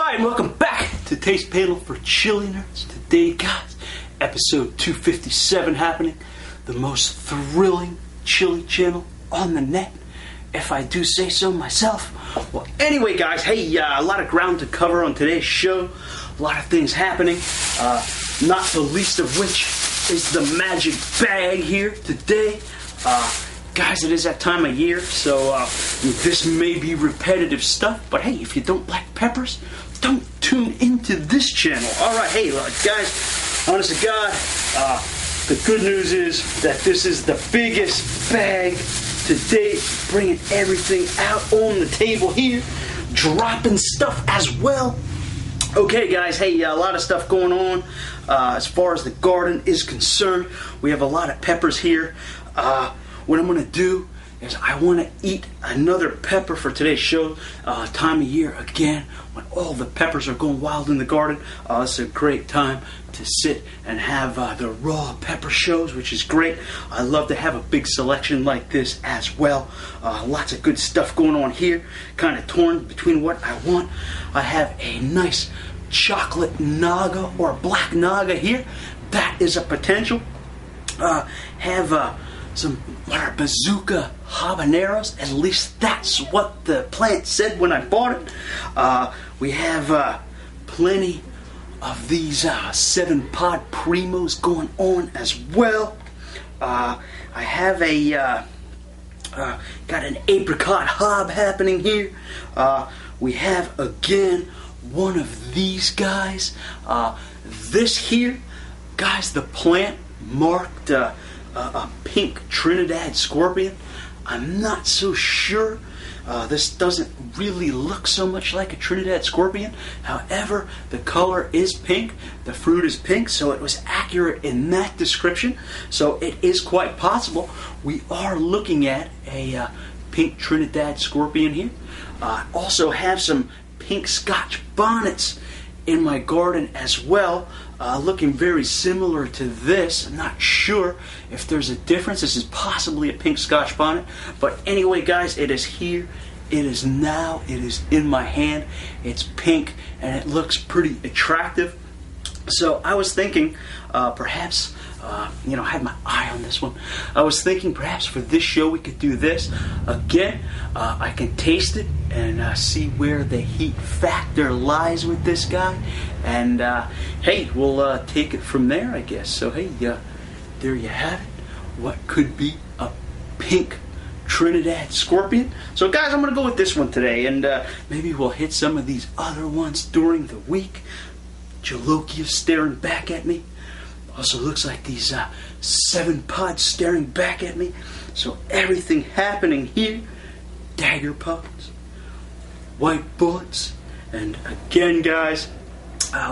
Alright, and welcome back to Taste Panel for Chili Nerds. Today, guys, episode 257 happening. The most thrilling chili channel on the net, if I do say so myself. Well, anyway, guys, hey, a lot of ground to cover on today's show. A lot of things happening, not the least of which is the magic bag here today. Guys, it is that time of year, so this may be repetitive stuff, but hey, if you don't like peppers, don't tune into this channel. Alright, hey, guys, honest to God, the good news is that this is the biggest bag to date, bringing everything out on the table here, dropping stuff as well. Okay, guys, hey, a lot of stuff going on as far as the garden is concerned. We have a lot of peppers here. What I'm going to do is I want to eat another pepper for today's show. Time of year, again, when all the peppers are going wild in the garden. It's a great time to sit and have the raw pepper shows, which is great. I love to have a big selection like this as well. Lots of good stuff going on here. Kind of torn between what I want. I have a nice chocolate naga or black naga here. That is a potential. Have some what are bazooka habaneros. At least that's what the plant said when I bought it. We have plenty of these 7-pod primos going on as well. I have a got an apricot hob happening here. We have again one of these guys. This here, guys, the plant marked a pink Trinidad scorpion. I'm not so sure. This doesn't really look so much like a Trinidad scorpion. However, the color is pink. The fruit is pink, so it was accurate in that description. So it is quite possible we are looking at a pink Trinidad scorpion here. Also have some pink Scotch bonnets in my garden as well, looking very similar to this. I'm not sure if there's a difference. This is possibly a pink Scotch bonnet, but anyway, guys, it is here. It is now. It is in my hand. It's pink and it looks pretty attractive. So I was thinking perhaps I had my eye on this one. I was thinking perhaps for this show we could do this. Again, I can taste it and see where the heat factor lies with this guy. And hey, we'll take it from there, I guess. So hey, there you have it. What could be a pink Trinidad scorpion. So guys, I'm going to go with this one today. And maybe we'll hit some of these other ones during the week. Jalokia staring back at me. Also looks like these 7-pods staring back at me. So everything happening here. Dagger pods, white bullets, and again, guys,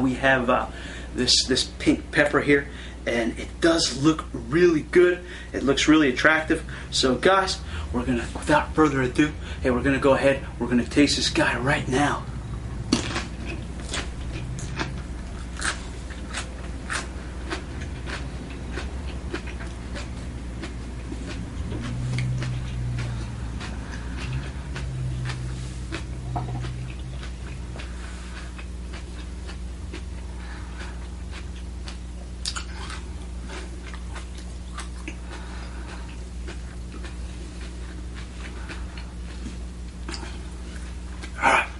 we have this pink pepper here, and it does look really good. It looks really attractive. So guys, we're gonna, without further ado, hey, we're gonna go ahead. We're gonna taste this guy right now.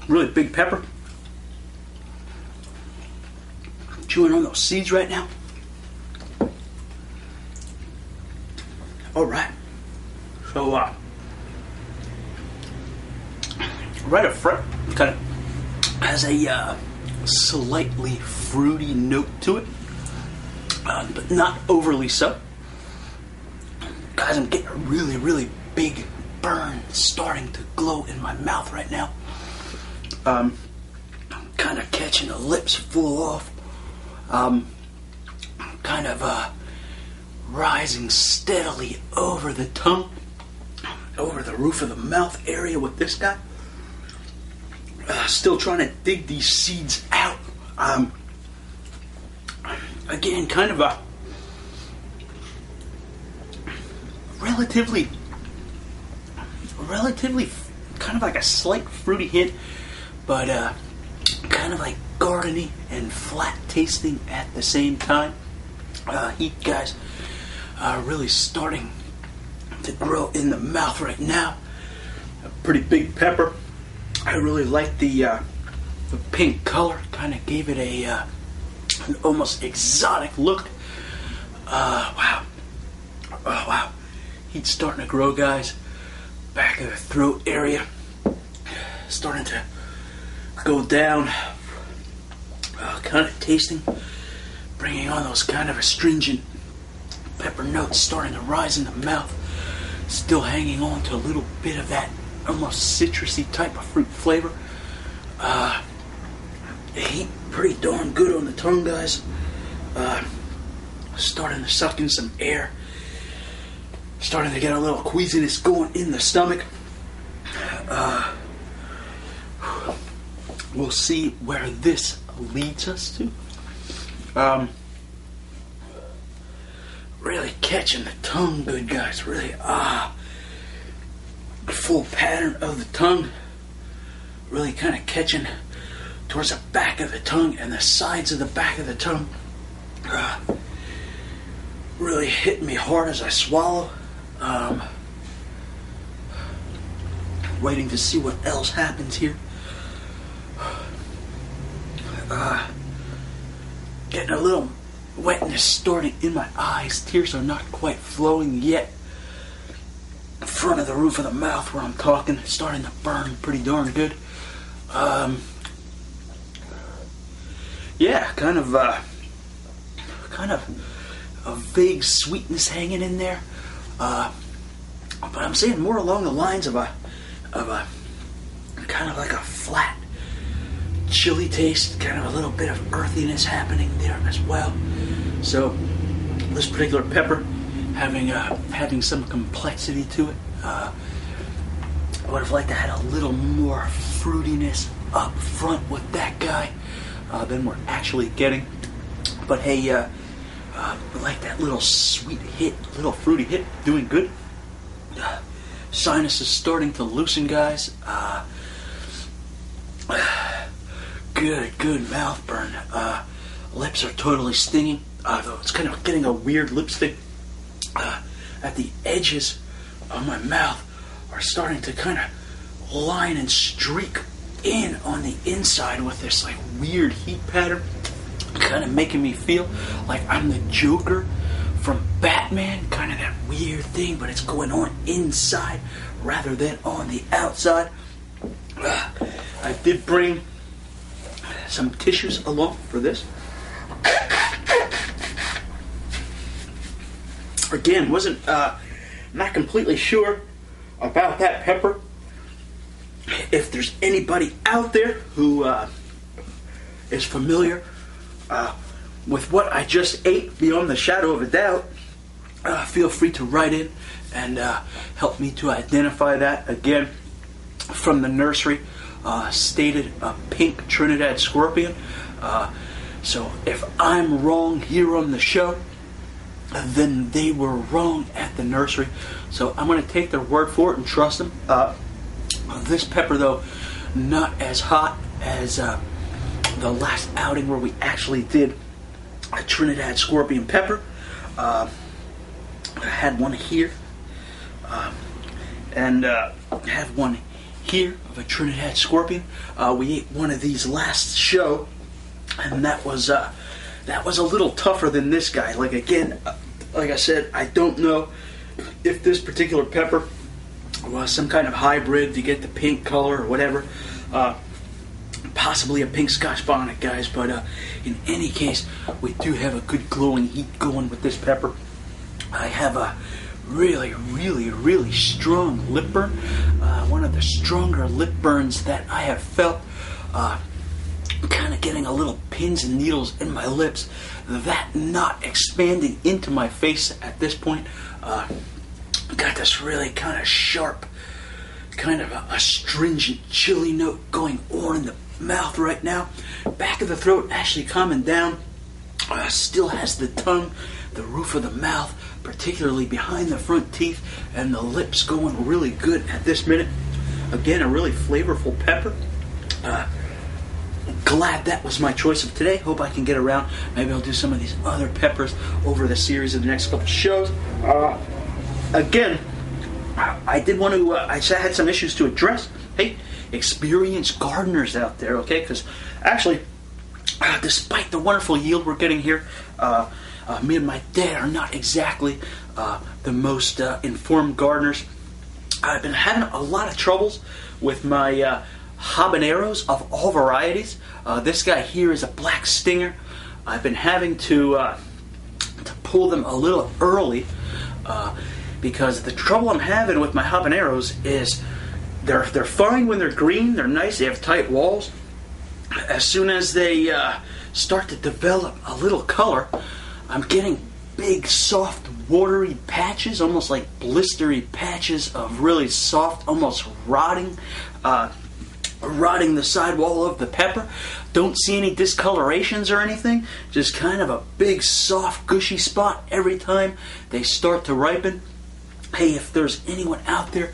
Really big pepper. I'm chewing on those seeds right now. Alright. So, right up front, kind of has a slightly fruity note to it, but not overly so. Guys, I'm getting a really, really big burn starting to glow in my mouth right now. I'm kind of catching the lips full off. Kind of rising steadily over the tongue, over the roof of the mouth area with this guy. Still trying to dig these seeds out. Again, kind of a relatively kind of like a slight fruity hint, but kind kind of like gardeny and flat tasting at the same time. Heat, guys, really starting to grow in the mouth right now. A pretty big pepper. I really like the pink color. Kind of gave it an almost exotic look. Wow. Oh, wow. Heat's starting to grow, guys. Back of the throat area. Starting to go down. Kind of tasting. Bringing on those kind of astringent pepper notes starting to rise in the mouth. Still hanging on to a little bit of that almost citrusy type of fruit flavor. Heat pretty darn good on the tongue, guys. Starting to suck in some air. Starting to get a little queasiness going in the stomach. We'll see where this leads us to. Really catching the tongue good, guys. Really, full pattern of the tongue. Really kind of catching towards the back of the tongue and the sides of the back of the tongue. Really hitting me hard as I swallow. Waiting to see what else happens here. Getting a little wetness starting in my eyes. Tears are not quite flowing yet. In front of the roof of the mouth where I'm talking, it's starting to burn pretty darn good. Yeah, kind of a vague sweetness hanging in there. But I'm saying more along the lines of a kind of like a flat chili taste, kind of a little bit of earthiness happening there as well. So this particular pepper having some complexity to it. I would have liked to have a little more fruitiness up front with that guy than we're actually getting. But hey, like that little sweet hit, little fruity hit, doing good. Sinus is starting to loosen, guys. Good mouth burn. Lips are totally stinging. Though it's kind of getting a weird lipstick at the edges of my mouth are starting to kind of line and streak in on the inside with this like weird heat pattern, kind of making me feel like I'm the Joker from Batman, kind of that weird thing, but it's going on inside rather than on the outside. I did bring some tissues along for this. Again, wasn't not completely sure about that pepper. If there's anybody out there who is familiar with what I just ate beyond the shadow of a doubt, feel free to write in and help me to identify that. Again, from the nursery, stated a pink Trinidad scorpion. So if I'm wrong here on the show, then they were wrong at the nursery. So I'm going to take their word for it and trust them. This pepper, though, not as hot as the last outing where we actually did a Trinidad scorpion pepper. I had one here, and have one here of a Trinidad scorpion. We ate one of these last show, and that was a little tougher than this guy. Like again, like I said, I don't know if this particular pepper was some kind of hybrid to get the pink color or whatever. Possibly a pink Scotch Bonnet, guys, but in any case, we do have a good glowing heat going with this pepper. I have a really strong lip burn. One of the stronger lip burns that I have felt. Kind of getting a little pins and needles in my lips. That not expanding into my face at this point. Got this really kind of sharp, kind of a astringent chili note going on in the mouth right now. Back of the throat actually calming down. Still has the tongue, the roof of the mouth, particularly behind the front teeth, and the lips going really good at this minute. Again, a really flavorful pepper. glad that was my choice of today. Hope I can get around. Maybe I'll do some of these other peppers over the series of the next couple shows. Again, I did want to, I had some issues to address. Hey, experienced gardeners out there, okay? Because actually, despite the wonderful yield we're getting here, me and my dad are not exactly the most informed gardeners. I've been having a lot of troubles with my habaneros of all varieties. This guy here is a black stinger. I've been having to pull them a little early because the trouble I'm having with my habaneros is they're fine when they're green. They're nice. They have tight walls. As soon as they start to develop a little color, I'm getting big, soft, watery patches, almost like blistery patches of really soft, almost rotting the sidewall of the pepper. Don't see any discolorations or anything. Just kind of a big, soft, gushy spot every time they start to ripen. Hey, if there's anyone out there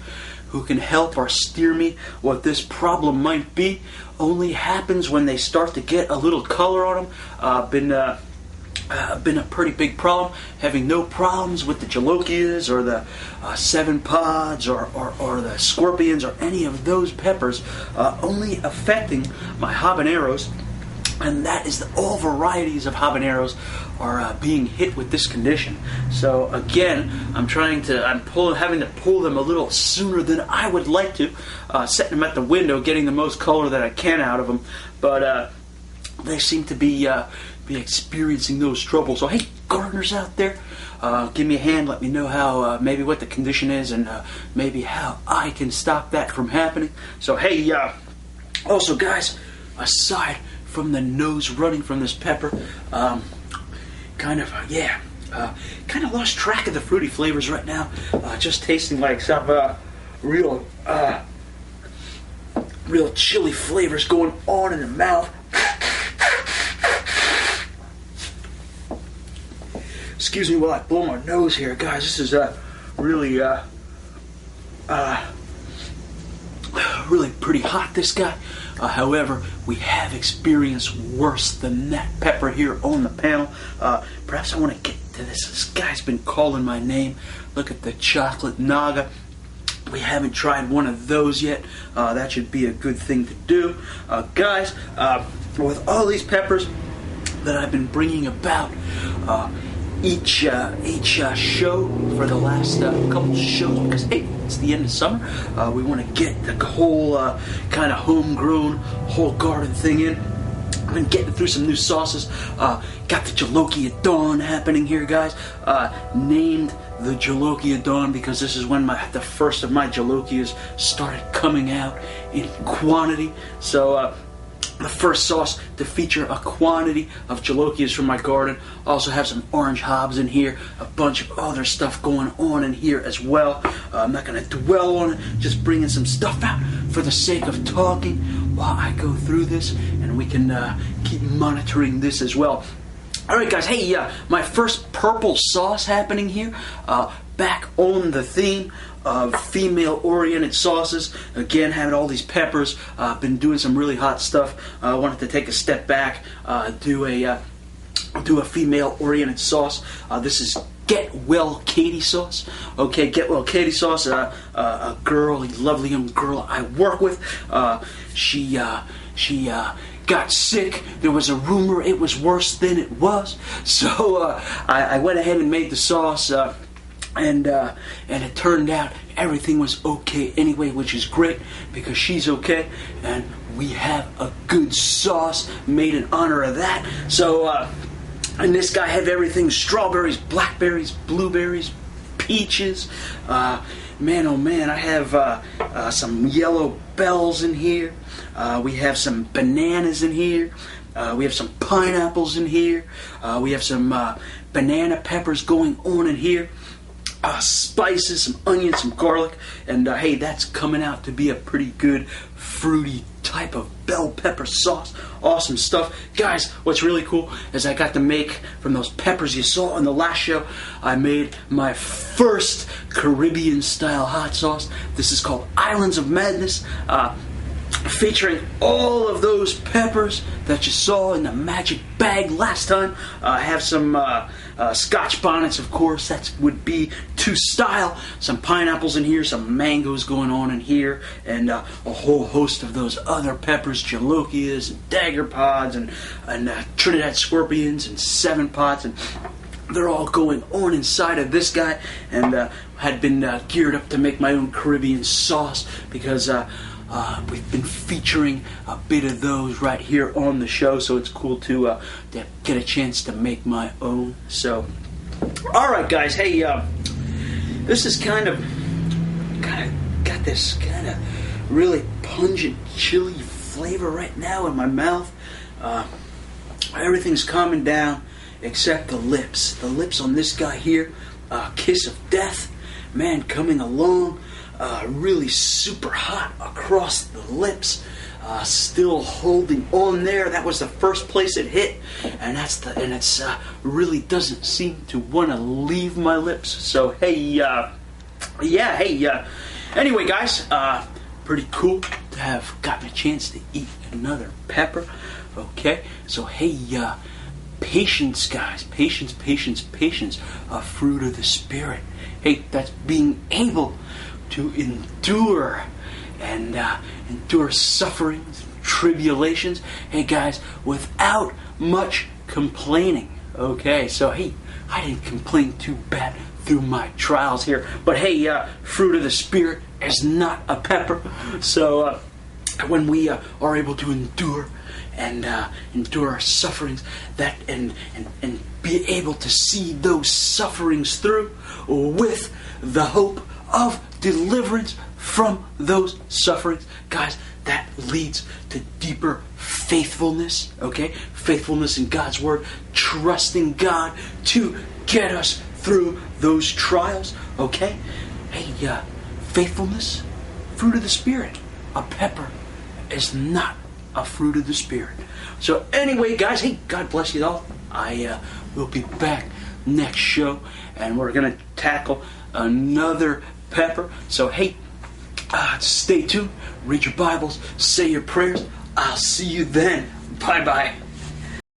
who can help or steer me what this problem might be, only happens when they start to get a little color on them. Been a pretty big problem. Having no problems with the jalokias or the 7-pods or the scorpions or any of those peppers, only affecting my habaneros, and that is all varieties of habaneros are being hit with this condition. So again, I'm having to pull them a little sooner than I would like to, setting them at the window, getting the most color that I can out of them, but they seem to be experiencing those troubles. So hey, gardeners out there, give me a hand. Let me know how, maybe what the condition is, and maybe how I can stop that from happening. So hey, also guys, aside from the nose running from this pepper, kind of lost track of the fruity flavors right now. Just tasting like some real chili flavors going on in the mouth. Excuse me while I blow my nose here, guys. This is really pretty hot, this guy. However, we have experienced worse than that pepper here on the panel. Perhaps I want to get to this. This guy's been calling my name. Look at the chocolate naga. We haven't tried one of those yet. That should be a good thing to do. Guys, with all these peppers that I've been bringing about, each show for the last couple shows, because hey, it's the end of summer. We want to get the whole kind of homegrown, whole garden thing in. I've been getting through some new sauces. Got the Jalokia Dawn happening here, guys. Named the Jalokia Dawn because this is when the first of my Jalokias started coming out in quantity. So the first sauce to feature a quantity of jalokias from my garden. Also have some orange hobs in here, a bunch of other stuff going on in here as well. I'm not going to dwell on it, just bringing some stuff out for the sake of talking while I go through this, and we can keep monitoring this as well. Alright guys, hey, my first purple sauce happening here, back on the theme of female-oriented sauces. Again, having all these peppers, been doing some really hot stuff. I wanted to take a step back, do a female-oriented sauce. This is Get Well Katie sauce. Okay, Get Well Katie sauce. A girl, a lovely young girl I work with. She got sick. There was a rumor it was worse than it was. So I went ahead and made the sauce. And it turned out everything was okay anyway, which is great because she's okay, and we have a good sauce made in honor of that. So, and this guy had everything: strawberries, blackberries, blueberries, peaches. Man, oh man, I have some yellow bells in here. We have some bananas in here. We have some pineapples in here. We have some banana peppers going on in here. Spices, some onions, some garlic, and hey, that's coming out to be a pretty good fruity type of bell pepper sauce. Awesome stuff. Guys, what's really cool is I got to make, from those peppers you saw on the last show, I made my first Caribbean style hot sauce. This is called Islands of Madness. featuring all of those peppers that you saw in the magic bag last time. I have some Scotch Bonnets, of course. That would be to style. Some pineapples in here, some mangoes going on in here, and a whole host of those other peppers, jalokias and dagger pods, and Trinidad scorpions and 7-pots, and they're all going on inside of this guy. And had been geared up to make my own Caribbean sauce because we've been featuring a bit of those right here on the show, so it's cool to get a chance to make my own. So, all right, guys. Hey, this is kind of got this kind of really pungent chili flavor right now in my mouth. Everything's calming down except the lips. The lips on this guy here, kiss of death, man, coming along. Really super hot across the lips, still holding on there. That was the first place it hit, and it's really doesn't seem to want to leave my lips. So hey, anyway, guys, pretty cool to have gotten a chance to eat another pepper. Okay, so hey, patience, guys, patience, a fruit of the Spirit. Hey, that's being able to endure and endure sufferings, tribulations. Hey guys, without much complaining. Okay, so hey, I didn't complain too bad through my trials here. But hey, fruit of the Spirit is not a pepper. So when we are able to endure and endure our sufferings, that and be able to see those sufferings through with the hope of deliverance from those sufferings, guys, that leads to deeper faithfulness. Okay, faithfulness in God's word, trusting God to get us through those trials. Okay, hey, faithfulness, fruit of the Spirit. A pepper is not a fruit of the Spirit. So anyway, guys, hey, God bless you all. I will be back next show, and we're gonna tackle another pepper. So hey, stay tuned, read your Bibles, say your prayers. I'll see you then. Bye bye.